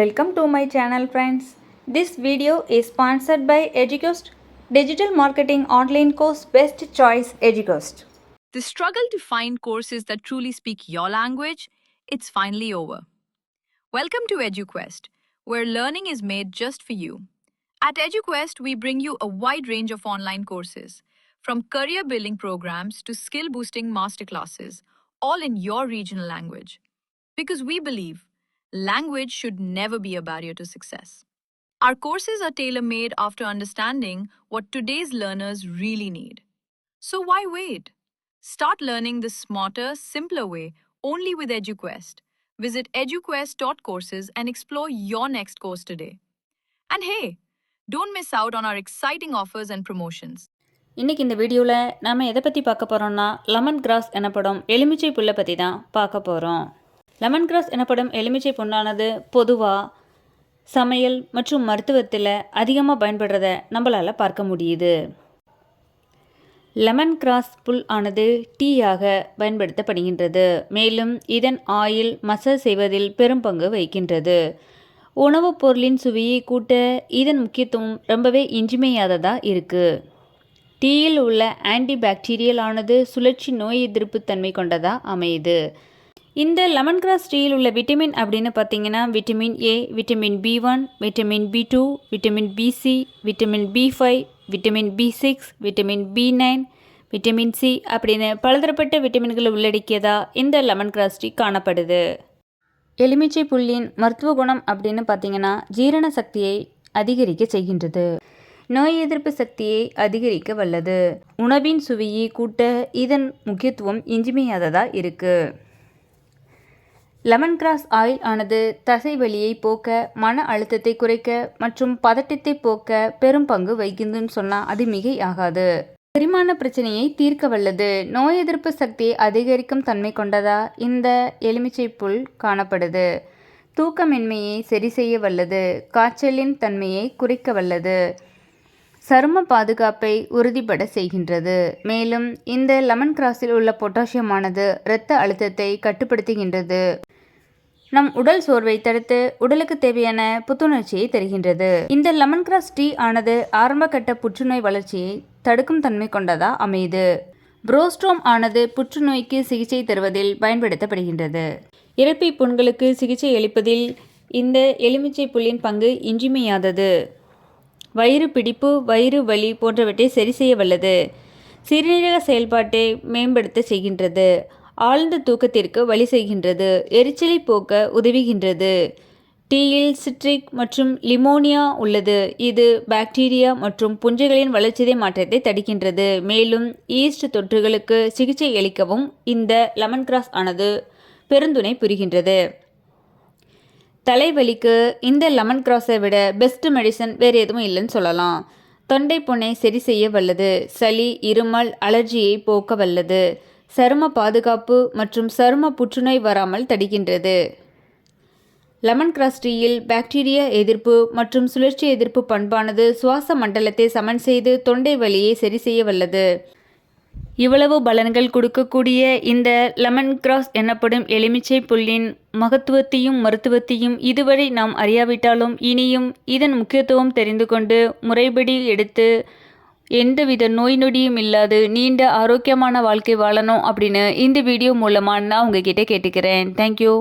Welcome to my channel friends. This video is sponsored by Educost, digital marketing online course best choice Educost. The struggle to find courses that truly speak your language, it's finally over. Welcome to EduQuest, where learning is made just for you. At EduQuest, we bring you a wide range of online courses, from career building programs to skill boosting masterclasses, all in your regional language. Because we believe language should never be a barrier to success. Our courses are tailor made after understanding what today's learners really need. So why wait? Start learning the smarter, simpler way only with EduQuest. Visit eduquest.courses and explore your next course today. And hey, don't miss out on our exciting offers and promotions. இன்னைக்கு இந்த வீடியோவில் நாம் எதை பற்றி பார்க்க போகிறோம்னா lemon grass எனப்படும் எலுமிச்சை புல்லை பற்றி தான் பார்க்க போகிறோம். லெமன் கிராஸ் எனப்படும் எலுமிச்சை புண்ணானது பொதுவாக சமையல் மற்றும் மருத்துவத்தில் அதிகமாக பயன்படுறத நம்மளால் பார்க்க முடியுது. லெமன் கிராஸ் புல் ஆனது டீயாக பயன்படுத்தப்படுகின்றது. மேலும் இதன் ஆயில் மசாஜ் செய்வதில் பெரும் பங்கு வகிக்கின்றது. உணவுப் பொருளின் சுவையை கூட்ட இதன் முக்கியத்துவம் ரொம்பவே இன்றியமையாததாக இருக்குது. டீயில் உள்ள ஆன்டி பாக்டீரியல் ஆனது சுழற்சி நோய் எதிர்ப்பு தன்மை கொண்டதாக அமையுது. இந்த லெமன் கிராஸ் டீயில் உள்ள விட்டமின் அப்படின்னு பார்த்தீங்கன்னா விட்டமின் ஏ, விட்டமின் பி1, விட்டமின் பி2, விட்டமின் பிசி, விட்டமின் பி5, விட்டமின் பி6, விட்டமின் பி9, விட்டமின் சி அப்படின்னு பலதரப்பட்ட விட்டமின்களை உள்ளடக்கியதா இந்த லெமன் கிராஸ் டீ காணப்படுது. எலுமிச்சை புல்லின் மருத்துவ குணம் அப்படின்னு பார்த்தீங்கன்னா ஜீரண சக்தியை அதிகரிக்க செய்கின்றது. நோய் எதிர்ப்பு சக்தியை அதிகரிக்க வல்லது. உணவின் சுவையை கூட்ட இதன் முக்கியத்துவம் இன்றியமையாததாக இருக்குது. லெமன் கிராஸ் ஆயில் ஆனது தசை வலியை போக்க, மன அழுத்தத்தை குறைக்க மற்றும் பதட்டத்தை போக்க பெரும் பங்கு வகிக்குதுன்னு சொன்னால் அது மிகை ஆகாது. செரிமான பிரச்சனையை தீர்க்க வல்லது. நோய் எதிர்ப்பு சக்தியை அதிகரிக்கும் தன்மை கொண்டதா இந்த எலுமிச்சை புல் காணப்படுது. தூக்கமின்மையை சரி செய்ய வல்லது. காய்ச்சலின் தன்மையை குறைக்க வல்லது. சரும பாதுகாப்பை உறுதிப்பட செய்கின்றது. மேலும் இந்த லெமன் கிராஸில் உள்ள பொட்டாசியமானது இரத்த அழுத்தத்தை கட்டுப்படுத்துகின்றது. நம் உடல் சோர்வை தடுத்து உடலுக்கு தேவையான புத்துணர்ச்சியை தருகின்றது. இந்த லெமன் கிராஸ் டீ ஆனது ஆரம்பகட்ட புற்றுநோய் வளர்ச்சியை தடுக்கும் தன்மை கொண்டதா அமையுது. புரோஸ்ட்ரோம் ஆனது புற்றுநோய்க்கு சிகிச்சை தருவதில் பயன்படுத்தப்படுகின்றது. இரைப்பை புண்களுக்கு சிகிச்சை அளிப்பதில் இந்த எலுமிச்சை புல்லின் பங்கு இன்றியமையாதது. வயிறு பிடிப்பு, வயிறு வலி போன்றவற்றை சரி செய்ய வல்லது. சிறுநீரக செயல்பாட்டை மேம்படுத்த செய்கின்றது. ஆழ்ந்த தூக்கத்திற்கு வழி செய்கின்றது. எரிச்சலை போக்க உதவுகின்றது. டீயில் சிட்ரிக் மற்றும் லிமோனியா உள்ளது. இது பாக்டீரியா மற்றும் புஞ்சைகளின் வளர்ச்சிதை மாற்றத்தை தடுக்கின்றது. மேலும் ஈஸ்ட் தொற்றுகளுக்கு சிகிச்சை அளிக்கவும் இந்த லெமன் கிராஸ் ஆனது பெருந்துணை புரிகின்றது. தலைவலிக்கு இந்த லெமன் கிராஸை விட பெஸ்ட் மெடிசன் வேறு எதுவும் இல்லைன்னு சொல்லலாம். தொண்டை புண்ணை சரி செய்ய வல்லது. சளி, இருமல், அலர்ஜியை போக்க வல்லது. சரும பாதுகாப்பு மற்றும் சரும புற்றுநோய் வராமல் தடுக்கின்றது. லெமன் கிராஸ் டீயில் பாக்டீரியா எதிர்ப்பு மற்றும் சுழற்சி எதிர்ப்பு பண்பானது சுவாச மண்டலத்தை சமன் செய்து தொண்டை வலியை சரி செய்ய வல்லது. இவ்வளவு பலன்கள் கொடுக்கக்கூடிய இந்த லெமன் கிராஸ் எனப்படும் எலுமிச்சை புல்லின் மகத்துவத்தையும் மருத்துவத்தையும் இதுவரை நாம் அறியாவிட்டாலும் இனியும் இதன் முக்கியத்துவம் தெரிந்து கொண்டு முறைப்படி எடுத்து எந்தவித நோய் நொடியும் இல்லாது நீண்ட ஆரோக்கியமான வாழ்க்கை வாழணும் அப்படின்னு இந்த வீடியோ மூலமாக நான் உங்ககிட்ட கேட்டுக்கிறேன். தேங்க்யூ.